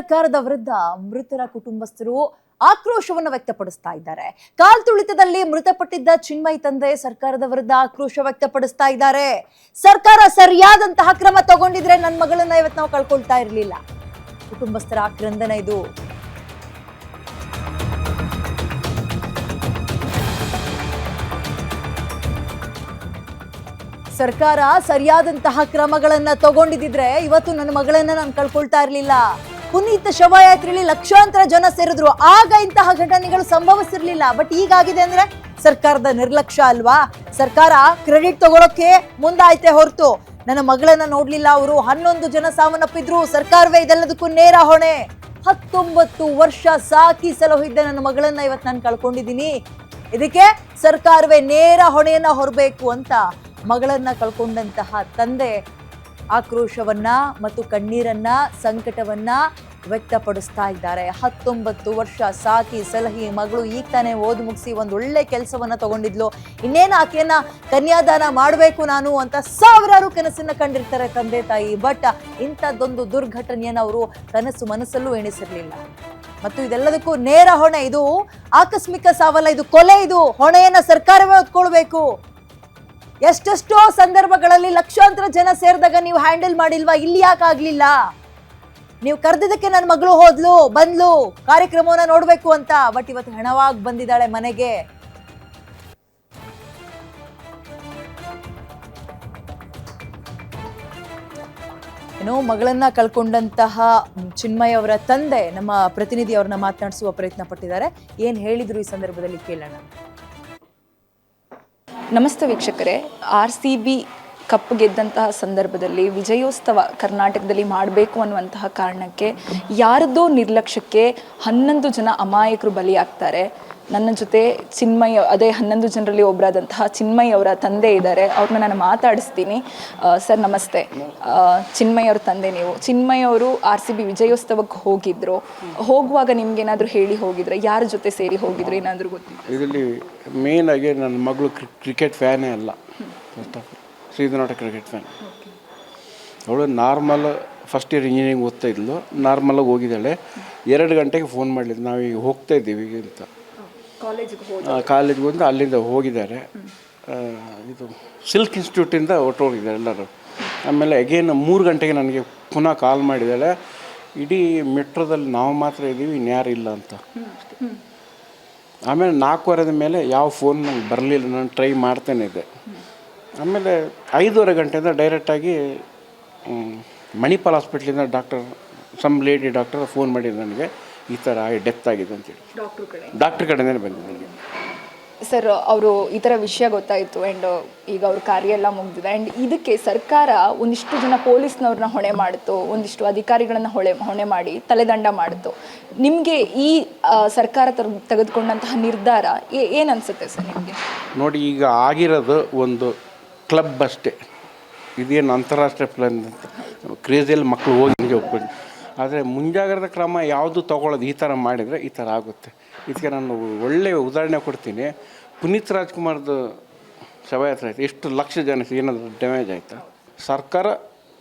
ಸರ್ಕಾರದ ವಿರುದ್ಧ ಮೃತರ ಕುಟುಂಬಸ್ಥರು ಆಕ್ರೋಶವನ್ನು ವ್ಯಕ್ತಪಡಿಸ್ತಾ ಇದ್ದಾರೆ. ಕಾಲ್ತುಳಿತದಲ್ಲಿ ಮೃತಪಟ್ಟಿದ್ದ ಚಿನ್ಮಯ್ ತಂದೆ ಸರ್ಕಾರದ ವಿರುದ್ಧ ಆಕ್ರೋಶ ವ್ಯಕ್ತಪಡಿಸ್ತಾ ಇದ್ದಾರೆ. ಸರ್ಕಾರ ಸರಿಯಾದಂತಹ ಕ್ರಮ ತಗೊಂಡಿದ್ರೆ ನನ್ನ ಮಗಳನ್ನ ಇವತ್ತು ನಾವು ಕಳ್ಕೊಳ್ತಾ ಇರಲಿಲ್ಲ. ಕುಟುಂಬಸ್ಥರ ಆಕ್ರಂದನ ಇದು. ಸರ್ಕಾರ ಸರಿಯಾದಂತಹ ಕ್ರಮಗಳನ್ನ ತಗೊಂಡಿದ್ರೆ ಇವತ್ತು ನನ್ನ ಮಗಳನ್ನ ನಾನು ಕಳ್ಕೊಳ್ತಾ ಇರಲಿಲ್ಲ. ಪುನೀತ್ ಶವಯಾತ್ರೆಯಲ್ಲಿ ಲಕ್ಷಾಂತರ ಜನ ಸೇರಿದ್ರು, ಆಗ ಇಂತಹ ಘಟನೆಗಳು ಸಂಭವಿಸಿರ್ಲಿಲ್ಲ. ಬಟ್ ಈಗಾಗಿದೆ ಅಂದ್ರೆ ಸರ್ಕಾರದ ನಿರ್ಲಕ್ಷ್ಯ ಅಲ್ವಾ? ಸರ್ಕಾರ ಕ್ರೆಡಿಟ್ ತಗೊಳಕ್ಕೆ ಮುಂದಾಯ್ತೆ ಹೊರತು ನನ್ನ ಮಗಳನ್ನ ನೋಡ್ಲಿಲ್ಲ. ಅವರು 11 ಜನ ಸಾವನ್ನಪ್ಪಿದ್ರು, ಸರ್ಕಾರವೇ ಇದೆಲ್ಲದಕ್ಕೂ ನೇರ ಹೊಣೆ. 19 ವರ್ಷ ಸಾಕಿ ಸಲಹಿದ್ದ ನನ್ನ ಮಗಳನ್ನ ಇವತ್ತು ನಾನು ಕಳ್ಕೊಂಡಿದ್ದೀನಿ, ಇದಕ್ಕೆ ಸರ್ಕಾರವೇ ನೇರ ಹೊಣೆಯನ್ನ ಹೊರಬೇಕು ಅಂತ ಮಗಳನ್ನ ಕಳ್ಕೊಂಡಂತಹ ತಂದೆ ಆಕ್ರೋಶವನ್ನ ಮತ್ತು ಕಣ್ಣೀರನ್ನ, ಸಂಕಟವನ್ನ ವ್ಯಕ್ತಪಡಿಸ್ತಾ ಇದ್ದಾರೆ. 19 ವರ್ಷ ಸಾಕಿ ಸಲಹಿ ಮಗಳು ಈಗ ತಾನೇ ಓದು ಮುಗಿಸಿ ಒಂದು ಒಳ್ಳೆ ಕೆಲಸವನ್ನ ತಗೊಂಡಿದ್ಲು, ಇನ್ನೇನು ಆಕೆಯನ್ನ ಕನ್ಯಾದಾನ ಮಾಡಬೇಕು ನಾನು ಅಂತ ಸಾವಿರಾರು ಕನಸನ್ನ ಕಂಡಿರ್ತಾರೆ ತಂದೆ ತಾಯಿ. ಬಟ್ ಇಂಥದ್ದೊಂದು ದುರ್ಘಟನೆಯನ್ನು ಅವರು ಕನಸು ಮನಸ್ಸಲ್ಲೂ ಎಣಿಸಿರ್ಲಿಲ್ಲ. ಮತ್ತು ಇದೆಲ್ಲದಕ್ಕೂ ನೇರ ಹೊಣೆ, ಇದು ಆಕಸ್ಮಿಕ ಸಾವಲ್ಲ, ಇದು ಕೊಲೆ. ಇದು ಹೊಣೆಯನ್ನ ಸರ್ಕಾರವೇ ಹೊತ್ಕೊಳ್ಬೇಕು. ಎಷ್ಟೆಷ್ಟೋ ಸಂದರ್ಭಗಳಲ್ಲಿ ಲಕ್ಷಾಂತರ ಜನ ಸೇರಿದಾಗ ನೀವು ಹ್ಯಾಂಡಲ್ ಮಾಡಿಲ್ವಾ? ಇಲ್ಲಿ ಯಾಕೆ ಆಗ್ಲಿಲ್ಲ? ನೀವು ಕರೆದಿದ್ದಕ್ಕೆ ನನ್ನ ಮಗಳು ಹೋದ್ಲು, ಬಂದ್ಲು, ಕಾರ್ಯಕ್ರಮವನ್ನ ನೋಡ್ಬೇಕು ಅಂತ. ಬಟ್ ಇವತ್ತು ಹೆಣವಾಗಿ ಬಂದಿದ್ದಾಳೆ ಮನೆಗೆ. ಏನೋ ಮಗಳನ್ನ ಕಳ್ಕೊಂಡಂತಹ ಚಿನ್ಮಯ್ ಅವರ ತಂದೆ ನಮ್ಮ ಪ್ರತಿನಿಧಿ ಅವ್ರನ್ನ ಮಾತನಾಡಿಸುವ ಪ್ರಯತ್ನ ಪಟ್ಟಿದ್ದಾರೆ. ಏನ್ ಹೇಳಿದ್ರು ಈ ಸಂದರ್ಭದಲ್ಲಿ ಕೇಳೋಣ. ನಮಸ್ತೆ ವೀಕ್ಷಕರೇ, RCB ಕಪ್ ಗೆದ್ದಂತಹ ಸಂದರ್ಭದಲ್ಲಿ ವಿಜಯೋತ್ಸವ ಕರ್ನಾಟಕದಲ್ಲಿ ಮಾಡಬೇಕು ಅನ್ನುವಂತಹ ಕಾರಣಕ್ಕೆ ಯಾರದೋ ನಿರ್ಲಕ್ಷ್ಯಕ್ಕೆ 11 ಜನ ಅಮಾಯಕರು ಬಲಿಯಾಗ್ತಾರೆ. ನನ್ನ ಜೊತೆ ಚಿನ್ಮಯ್, ಅದೇ 11 ಜನರಲ್ಲಿ ಒಬ್ಬರಾದಂತಹ ಚಿನ್ಮಯ್ ಅವರ ತಂದೆ ಇದ್ದಾರೆ, ಅವ್ರನ್ನ ನಾನು ಮಾತಾಡಿಸ್ತೀನಿ. ಸರ್ ನಮಸ್ತೆ. ಚಿನ್ಮಯ್ ಅವ್ರ ತಂದೆ ನೀವು. ಚಿನ್ಮಯ್ ಅವರು RCB ವಿಜಯೋತ್ಸವಕ್ಕೆ ಹೋಗಿದ್ರು. ಹೋಗುವಾಗ ನಿಮ್ಗೆ ಏನಾದರೂ ಹೇಳಿ ಹೋಗಿದ್ರೆ? ಯಾರ ಜೊತೆ ಸೇರಿ ಹೋಗಿದ್ರು, ಏನಾದರೂ ಗೊತ್ತಿಲ್ಲ? ಇದರಲ್ಲಿ ಮೇನ್ ಆಗಿ ನನ್ನ ಮಗಳು ಕ್ರಿಕೆಟ್ ಫ್ಯಾನೇ ಅಲ್ಲ. First of all she is not A cricket fan. ಅವಳು ನಾರ್ಮಲ್ ಫಸ್ಟ್ ಇಯರ್ ಇಂಜಿನಿಯರಿಂಗ್ ಓದ್ತಾ ಇದ್ಲು, ನಾರ್ಮಲಾಗಿ ಹೋಗಿದ್ದಾಳೆ. 2 ಗಂಟೆಗೆ ಫೋನ್ ಮಾಡಲಿದ್ದು, ನಾವೀಗ ಹೋಗ್ತಾ ಇದ್ದೀವಿ ಅಂತ. ಕಾಲೇಜ್ಗೆ ಬಂದು ಅಲ್ಲಿಂದ ಹೋಗಿದ್ದಾರೆ. ಇದು ಸಿಲ್ಕ್ ಇನ್ಸ್ಟಿಟ್ಯೂಟಿಂದ ಹೋಗಿದ್ದಾರೆ ಎಲ್ಲರೂ. ಆಮೇಲೆ ಅಗೇನ್ 3 ಗಂಟೆಗೆ ನನಗೆ ಪುನಃ ಕಾಲ್ ಮಾಡಿದ್ದಾಳೆ. ಇಡೀ ಮೆಟ್ರೋದಲ್ಲಿ ನಾವು ಮಾತ್ರ ಇದ್ದೀವಿ, ಇನ್ಯಾರು ಇಲ್ಲ ಅಂತ. ಆಮೇಲೆ 4:15 ಮೇಲೆ ಯಾವ ಫೋನ್ ನಂಗೆ ಬರಲಿಲ್ಲ, ನಾನು ಟ್ರೈ ಮಾಡ್ತಾನೆ ಇದ್ದೆ. ಆಮೇಲೆ 5:30 ಗಂಟೆಯಿಂದ ಡೈರೆಕ್ಟಾಗಿ ಮಣಿಪಾಲ್ ಹಾಸ್ಪಿಟ್ಲಿಂದ ಲೇಡಿ ಡಾಕ್ಟರ್ ಫೋನ್ ಮಾಡಿದ್ರು ನನಗೆ, ಈ ಥರ ಡೆತ್ ಆಗಿದೆ ಅಂತೇಳಿ. ಡಾಕ್ಟ್ರ್ ಕಡೆನೇ ಬಂದಿದೆ ನನಗೆ. ಸರ್, ಅವರು ಈ ಥರ ವಿಷಯ ಗೊತ್ತಾಯಿತು ಆ್ಯಂಡ್ ಈಗ ಅವ್ರ ಕಾರ್ಯ ಎಲ್ಲ ಮುಗಿದಿದೆ. ಆ್ಯಂಡ್ ಇದಕ್ಕೆ ಸರ್ಕಾರ ಒಂದಿಷ್ಟು ಜನ ಪೊಲೀಸ್ನವ್ರನ್ನ ಹೊಣೆ ಮಾಡಿತು, ಒಂದಿಷ್ಟು ಅಧಿಕಾರಿಗಳನ್ನು ಹೊಣೆ ಮಾಡಿ ತಲೆದಂಡ ಮಾಡಿತು. ನಿಮಗೆ ಈ ಸರ್ಕಾರ ತೆಗೆದುಕೊಂಡಂತಹ ನಿರ್ಧಾರ ಏನು ಅನಿಸುತ್ತೆ ಸರ್ ನಿಮಗೆ? ನೋಡಿ, ಈಗ ಆಗಿರೋದು ಒಂದು ಕ್ಲಬ್ ಅಷ್ಟೇ, ಇದೇನು ಅಂತಾರಾಷ್ಟ್ರೀಯ ಪ್ಲಾನ್ ಅಂತ ಕ್ರೇಜಿಯಲ್ಲಿ ಮಕ್ಕಳು ಹೋಗಿ ಒಪ್ಕೊಂಡು. ಆದರೆ ಮುಂಜಾಗ್ರತಾ ಕ್ರಮ ಯಾವುದು ತೊಗೊಳ್ಳೋದು ಈ ಥರ ಮಾಡಿದರೆ ಈ ಥರ ಆಗುತ್ತೆ. ಇದಕ್ಕೆ ನಾನು ಒಳ್ಳೆಯ ಉದಾಹರಣೆ ಕೊಡ್ತೀನಿ. ಪುನೀತ್ ರಾಜ್ಕುಮಾರ್ದು ಶವಯಾತ್ರೆ ಆಯಿತು, ಎಷ್ಟು ಲಕ್ಷ ಜನ ಏನಾದರೂ ಡ್ಯಾಮೇಜ್ ಆಯಿತಾ? ಸರ್ಕಾರ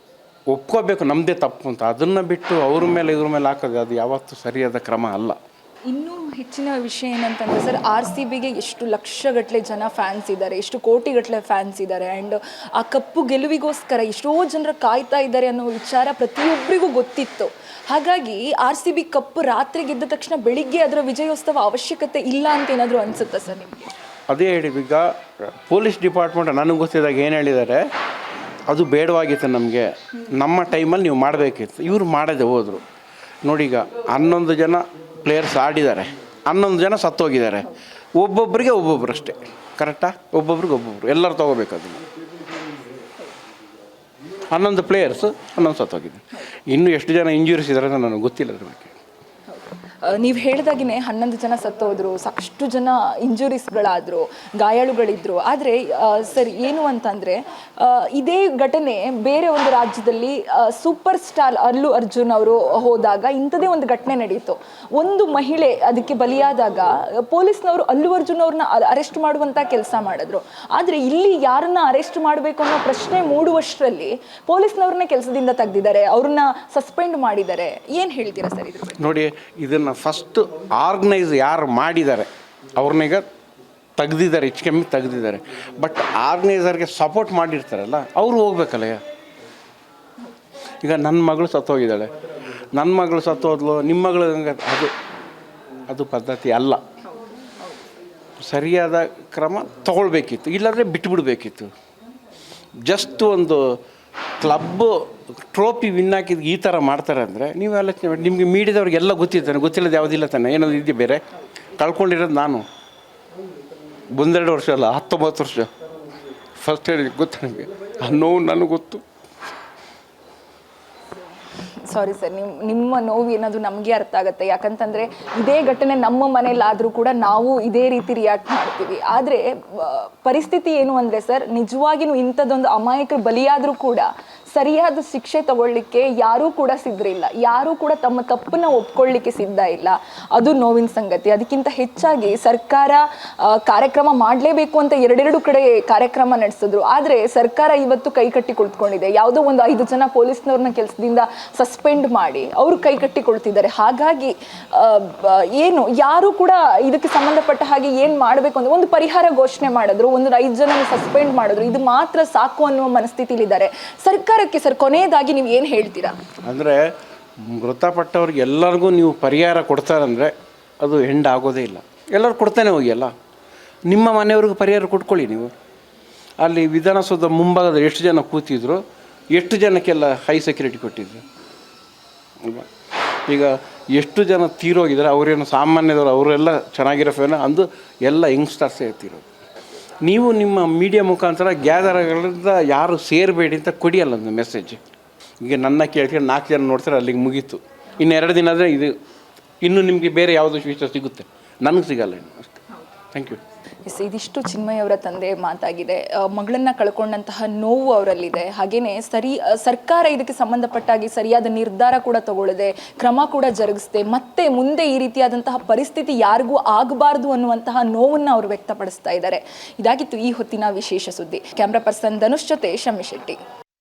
ಒಪ್ಕೋಬೇಕು ನಮ್ಮದೇ ತಪ್ಪು ಅಂತ. ಅದನ್ನು ಬಿಟ್ಟು ಅವ್ರ ಮೇಲೆ ಇದ್ರ ಮೇಲೆ ಹಾಕೋದು ಅದು ಯಾವತ್ತೂ ಸರಿಯಾದ ಕ್ರಮ ಅಲ್ಲ. ಇನ್ನೂ ಹೆಚ್ಚಿನ ವಿಷಯ ಏನಂತಂದರೆ ಸರ್, RCBಗೆ ಎಷ್ಟು ಲಕ್ಷಗಟ್ಟಲೆ ಜನ ಫ್ಯಾನ್ಸ್ ಇದ್ದಾರೆ, ಎಷ್ಟು ಕೋಟಿಗಟ್ಟಲೆ ಫ್ಯಾನ್ಸ್ ಇದ್ದಾರೆ. ಆ್ಯಂಡ್ ಆ ಕಪ್ಪು ಗೆಲುವಿಗೋಸ್ಕರ ಎಷ್ಟೋ ಜನರು ಕಾಯ್ತಾ ಇದ್ದಾರೆ ಅನ್ನೋ ವಿಚಾರ ಪ್ರತಿಯೊಬ್ಬರಿಗೂ ಗೊತ್ತಿತ್ತು. ಹಾಗಾಗಿ RCB ಕಪ್ಪು ರಾತ್ರಿ ಗೆದ್ದ ತಕ್ಷಣ ಬೆಳಿಗ್ಗೆ ಅದರ ವಿಜಯೋತ್ಸವ ಅವಶ್ಯಕತೆ ಇಲ್ಲ ಅಂತ ಏನಾದರೂ ಅನಿಸುತ್ತಾ ಸರ್ ನಿಮಗೆ? ಅದೇ ಹೇಳಿದ್ದು. ಈಗ ಪೊಲೀಸ್ ಡಿಪಾರ್ಟ್ಮೆಂಟ್ ನನಗೆ ಗೊತ್ತಿದ್ದಾಗ ಏನು ಹೇಳಿದ್ದಾರೆ, ಅದು ಬೇಡವಾಗಿತ್ತು ನಮಗೆ, ನಮ್ಮ ಟೈಮಲ್ಲಿ ನೀವು ಮಾಡಬೇಕಿತ್ತು. ಇವರು ಮಾಡದೆ ಹೋದರು. ನೋಡಿ, ಈಗ 11 ಜನ ಪ್ಲೇಯರ್ಸ್ ಆಡಿದ್ದಾರೆ, 11 ಜನ ಸತ್ತೋಗಿದ್ದಾರೆ. ಒಬ್ಬೊಬ್ಬರಿಗೆ ಒಬ್ಬೊಬ್ರು ಅಷ್ಟೇ, ಕರೆಕ್ಟಾ? ಒಬ್ಬೊಬ್ರಿಗೆ ಒಬ್ಬೊಬ್ರು, ಎಲ್ಲರೂ ತೊಗೋಬೇಕು ಅದನ್ನು. 11 ಪ್ಲೇಯರ್ಸು 11 ಸತ್ತೋಗಿದ್ದಾರೆ. ಇನ್ನೂ ಎಷ್ಟು ಜನ ಇಂಜುರೀಸ್ ಇದ್ದಾರೆ ಅಂತ ನನಗೆ ಗೊತ್ತಿಲ್ಲ ಅದ್ರ ಬಗ್ಗೆ. ನೀವು ಹೇಳಿದಾಗಿನೇ 11 ಜನ ಸತ್ತೋದ್ರು, ಸಾಕಷ್ಟು ಜನ ಇಂಜುರೀಸ್ಗಳಾದರು, ಗಾಯಾಳುಗಳಿದ್ರು. ಆದರೆ ಸರ್ ಏನು ಅಂತಂದರೆ ಇದೇ ಘಟನೆ ಬೇರೆ ಒಂದು ರಾಜ್ಯದಲ್ಲಿ ಸೂಪರ್ ಸ್ಟಾರ್ ಅಲ್ಲು ಅರ್ಜುನ್ ಅವರು ಹೋದಾಗ ಇಂಥದೇ ಒಂದು ಘಟನೆ ನಡೀತು. ಒಂದು ಮಹಿಳೆ ಅದಕ್ಕೆ ಬಲಿಯಾದಾಗ ಪೊಲೀಸ್ನವರು ಅಲ್ಲು ಅರ್ಜುನ್ ಅವ್ರನ್ನ ಅರೆಸ್ಟ್ ಮಾಡುವಂಥ ಕೆಲಸ ಮಾಡಿದ್ರು. ಆದರೆ ಇಲ್ಲಿ ಯಾರನ್ನ ಅರೆಸ್ಟ್ ಮಾಡಬೇಕು ಅನ್ನೋ ಪ್ರಶ್ನೆ ಮೂಡುವಷ್ಟರಲ್ಲಿ ಪೊಲೀಸ್ನವ್ರನ್ನೇ ಕೆಲಸದಿಂದ ತೆಗೆದಿದ್ದಾರೆ, ಅವ್ರನ್ನ ಸಸ್ಪೆಂಡ್ ಮಾಡಿದ್ದಾರೆ. ಏನು ಹೇಳ್ತೀರಾ ಸರ್ ಇದ್ರ ಬಗ್ಗೆ? ನೋಡಿ, ಇದನ್ನು ಫಸ್ಟ್ ಆರ್ಗನೈಸ್ ಯಾರು ಮಾಡಿದ್ದಾರೆ ಅವ್ರನ್ನೀಗ ತೆಗ್ದಿದ್ದಾರೆ, ಹೆಚ್ಚು ಕಮ್ಮಿ ತೆಗ್ದಿದ್ದಾರೆ. ಬಟ್ ಆರ್ಗನೈಸರ್ಗೆ ಸಪೋರ್ಟ್ ಮಾಡಿರ್ತಾರಲ್ಲ ಅವರು ಹೋಗ್ಬೇಕಲ್ಲ. ಈಗ ನನ್ನ ಮಗಳು ಸತ್ತೋಗಿದ್ದಾಳೆ, ನನ್ನ ಮಗಳು ಸತ್ತೋದ್ಲು, ನಿಮ್ಮ ಮಗಳು ಅದು ಪದ್ಧತಿ ಅಲ್ಲ. ಸರಿಯಾದ ಕ್ರಮ ತಗೊಳ್ಬೇಕಿತ್ತು, ಇಲ್ಲಾಂದರೆ ಬಿಟ್ಟುಬಿಡ್ಬೇಕಿತ್ತು. ಜಸ್ಟ್ ಒಂದು ಕ್ಲಬ್ಬು ಟ್ರೋಫಿ ವಿನ್ ಹಾಕಿದ್ದು ಈ ಥರ ಮಾಡ್ತಾರೆ ಅಂದರೆ ನೀವು ಆಲೋಚನೆ ಮಾಡಿ. ನಿಮಗೆ ಮೀಡಿಯಾದವ್ರಿಗೆಲ್ಲ ಗೊತ್ತಿರ್ತಾನೆ, ಗೊತ್ತಿಲ್ಲದ ಯಾವುದಿಲ್ಲ ತಾನೆ, ಏನಾದ್ರು ಇದೆಯಾ ಬೇರೆ? ಕಳ್ಕೊಂಡಿರೋದು ನಾನು 1-2 ವರ್ಷ ಅಲ್ಲ, 19 ವರ್ಷ. ಫಸ್ಟ್ ಹೇಳಿ ಗೊತ್ತು ನನಗೆ, ಆ ನೋವು ನನಗೆ ಗೊತ್ತು. ಸಾರಿ ಸರ್, ನಿಮ್ಮ ನೋವು ಏನಾದರೂ ನಮಗೆ ಅರ್ಥ ಆಗುತ್ತೆ. ಯಾಕಂತಂದರೆ ಇದೇ ಘಟನೆ ನಮ್ಮ ಮನೇಲಾದರೂ ಕೂಡ ನಾವು ಇದೇ ರೀತಿ ರಿಯಾಕ್ಟ್ ಮಾಡ್ತೀವಿ. ಆದರೆ ಪರಿಸ್ಥಿತಿ ಏನು ಅಂದರೆ ಸರ್, ನಿಜವಾಗಿಯೂ ಇಂಥದ್ದೊಂದು ಅಮಾಯಕರು ಬಲಿಯಾದರೂ ಕೂಡ ಸರಿಯಾದ ಶಿಕ್ಷೆ ತಗೊಳ್ಳಿಕ್ಕೆ ಯಾರೂ ಕೂಡ ಸಿದ್ಧರಿಲ್ಲ, ಯಾರೂ ಕೂಡ ತಮ್ಮ ತಪ್ಪನ್ನು ಒಪ್ಕೊಳ್ಳಿಕ್ಕೆ ಸಿದ್ಧ ಇಲ್ಲ. ಅದು ನೋವಿನ ಸಂಗತಿ. ಅದಕ್ಕಿಂತ ಹೆಚ್ಚಾಗಿ ಸರ್ಕಾರ ಕಾರ್ಯಕ್ರಮ ಮಾಡಲೇಬೇಕು ಅಂತ 2 ಕಡೆ ಕಾರ್ಯಕ್ರಮ ನಡೆಸಿದ್ರು. ಆದರೆ ಸರ್ಕಾರ ಇವತ್ತು ಕೈಕಟ್ಟಿ ಕುಳಿತುಕೊಂಡಿದೆ. ಯಾವುದೋ ಒಂದು 5 ಜನ ಪೊಲೀಸ್ನವ್ರನ್ನ ಕೆಲಸದಿಂದ ಸಸ್ಪೆಂಡ್ ಮಾಡಿ ಅವರು ಕೈಕಟ್ಟಿ ಕೊಳ್ತಿದ್ದಾರೆ. ಹಾಗಾಗಿ ಏನು ಯಾರು ಕೂಡ ಇದಕ್ಕೆ ಸಂಬಂಧಪಟ್ಟ ಹಾಗೆ ಏನು ಮಾಡಬೇಕು ಅಂದರೆ ಒಂದು ಪರಿಹಾರ ಘೋಷಣೆ ಮಾಡಿದ್ರು, ಒಂದು 5 ಜನ ಸಸ್ಪೆಂಡ್ ಮಾಡಿದ್ರು, ಇದು ಮಾತ್ರ ಸಾಕು ಅನ್ನುವ ಮನಸ್ಥಿತಿಲಿದ್ದಾರೆ. ಸರ್ಕಾರಕ್ಕೆ ಸರ್ ಕೊನೆಯದಾಗಿ ನೀವು ಏನು ಹೇಳ್ತೀರಾ? ಅಂದರೆ ಮೃತಪಟ್ಟವ್ರಿಗೆ ಎಲ್ಲರಿಗೂ ನೀವು ಪರಿಹಾರ ಕೊಡ್ತಾರಂದರೆ ಅದು ಎಂಡ್ ಆಗೋದೇ ಇಲ್ಲ. ಎಲ್ಲರೂ ಕೊಡ್ತಾನೆ ಹೋಗಿ ಅಲ್ಲ. ನಿಮ್ಮ ಮನೆಯವ್ರಿಗೆ ಪರಿಹಾರ ಕೊಟ್ಕೊಳ್ಳಿ ನೀವು. ಅಲ್ಲಿ ವಿಧಾನಸೌಧ ಮುಂಭಾಗದ ಎಷ್ಟು ಜನ ಕೂತಿದ್ರು, ಎಷ್ಟು ಜನಕ್ಕೆಲ್ಲ ಹೈ ಸೆಕ್ಯೂರಿಟಿ ಕೊಟ್ಟಿದ್ರು ಅಲ್ವಾ? ಈಗ ಎಷ್ಟು ಜನ ತೀರೋಗಿದ್ದಾರೆ, ಅವರೇನು ಸಾಮಾನ್ಯದವರು, ಅವರೆಲ್ಲ ಚೆನ್ನಾಗಿರೋ ಫ್ಯಾನ್ ಅಂದು ಎಲ್ಲ ಯಂಗ್ಸ್ಟರ್ಸೇ ತೀರೋದು. ನೀವು ನಿಮ್ಮ ಮೀಡಿಯಾ ಮುಖಾಂತರ ಗ್ಯಾದರ್ಗಳಿಂದ ಯಾರು ಸೇರಬೇಡಿ ಅಂತ ಕೊಡಿಯಲ್ಲ ಒಂದು ಮೆಸೇಜ್. ಈಗ ನನ್ನ ಕೇಳ್ಕೊಂಡು 4 ಜನ ನೋಡ್ತಾರೆ, ಅಲ್ಲಿಗೆ ಮುಗೀತು. ಇನ್ನು 2 ದಿನ ಆದರೆ ಇನ್ನೂ ನಿಮಗೆ ಬೇರೆ ಯಾವುದೋ ವಿಷಯ ಸಿಗುತ್ತೆ, ನನಗೆ ಸಿಗಲ್ಲ ಇನ್ನು ಅಷ್ಟೇ. Thank you. ಇದಿಷ್ಟು ಚಿನ್ಮಯವರ ತಂದೆ ಮಾತಾಗಿದೆ. ಮಗಳನ್ನು ಕಳ್ಕೊಂಡಂತಹ ನೋವು ಅವರಲ್ಲಿದೆ. ಹಾಗೆಯೇ ಸರ್ಕಾರ ಇದಕ್ಕೆ ಸಂಬಂಧಪಟ್ಟಾಗಿ ಸರಿಯಾದ ನಿರ್ಧಾರ ಕೂಡ ತಗೊಳ್ಳದೆ, ಕ್ರಮ ಕೂಡ ಜರುಗಿಸದೆ, ಮತ್ತೆ ಮುಂದೆ ಈ ರೀತಿಯಾದಂತಹ ಪರಿಸ್ಥಿತಿ ಯಾರಿಗೂ ಆಗಬಾರ್ದು ಅನ್ನುವಂತಹ ನೋವನ್ನು ಅವರು ವ್ಯಕ್ತಪಡಿಸ್ತಾ ಇದ್ದಾರೆ. ಇದಾಗಿತ್ತು ಈ ಹೊತ್ತಿನ ವಿಶೇಷ ಸುದ್ದಿ. ಕ್ಯಾಮ್ರಾ ಪರ್ಸನ್ ಧನುಷ್ ಜೊತೆ ಶಮ್ಮಿ ಶೆಟ್ಟಿ.